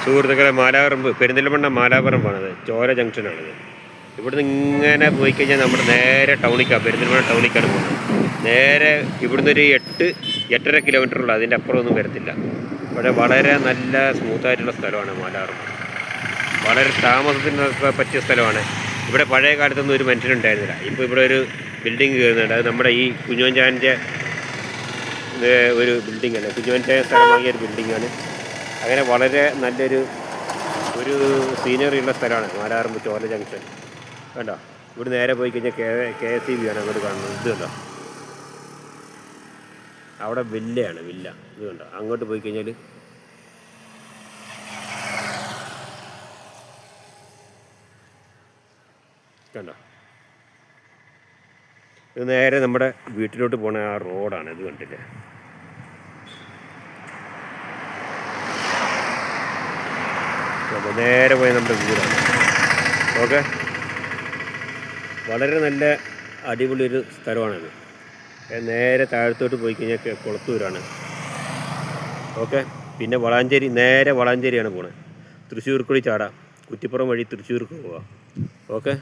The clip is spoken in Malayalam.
സുഹൃത്തുക്കളെ, മാലാപറമ്പ് പെരിന്തൽമണ്ണ മാലാപറമ്പാണത്. ചോല ജംഗ്ഷനാണിത്. ഇവിടുന്ന് ഇങ്ങനെ പോയി കഴിഞ്ഞാൽ നമ്മുടെ നേരെ ടൗണിക്കാണ്, പെരിന്തൽമണ്ണ ടൗണിക്കാണ് പോകുന്നത്. നേരെ ഇവിടുന്ന് ഒരു 8-8.5 കിലോമീറ്ററുള്ള, അതിൻ്റെ അപ്പുറമൊന്നും വരത്തില്ല. പക്ഷേ വളരെ നല്ല സ്മൂത്തായിട്ടുള്ള സ്ഥലമാണ് മാലാപറമ്പ്. വളരെ താമസത്തിനൊക്കെ പറ്റിയ സ്ഥലമാണ്. ഇവിടെ പഴയ കാലത്തൊന്നും ഒരു മനുഷ്യനുണ്ടായിരുന്നില്ല. ഇപ്പോൾ ഇവിടെ ഒരു ബിൽഡിങ് കയറുന്നുണ്ട്. അത് നമ്മുടെ ഈ കുഞ്ഞുമഞ്ചാൻ്റെ ഒരു ബിൽഡിങ്ങാണ്. കുഞ്ഞുമഞ്ചായ സ്ഥലം വാങ്ങിയ ഒരു ബിൽഡിങ്ങാണ്. അങ്ങനെ വളരെ നല്ലൊരു സീനറി ഉള്ള സ്ഥലമാണ് മാലാപറമ്പ് ചോല ജംഗ്ഷൻ. കണ്ടോ, ഇവിടെ നേരെ പോയി കഴിഞ്ഞാൽ KSEB ആണ് അങ്ങോട്ട് കാണുന്നത്. ഇത് കണ്ടോ, അവിടെ വില്ലയാണ്, വില്ല. ഇത് കണ്ടോ, അങ്ങോട്ട് പോയി കഴിഞ്ഞാൽ കണ്ടോ, ഇത് നേരെ നമ്മുടെ വീട്ടിലോട്ട് പോണ ആ റോഡാണ്. ഇത് കണ്ടില്ലേ, നേരെ പോയി നമ്മുടെ വീടാണ്. ഓക്കെ, വളരെ നല്ല അടിപൊളി ഒരു സ്ഥലമാണത്. നേരെ താഴത്തോട്ട് പോയി കഴിഞ്ഞാൽ കുളത്തൂരാണ്. ഓക്കെ, പിന്നെ വളാഞ്ചേരി, നേരെ വളാഞ്ചേരിയാണ് പോണത്. തൃശ്ശൂർ കൂടി ചാടാം, കുറ്റിപ്പുറം വഴി തൃശ്ശൂർക്ക് പോവാം. ഓക്കെ.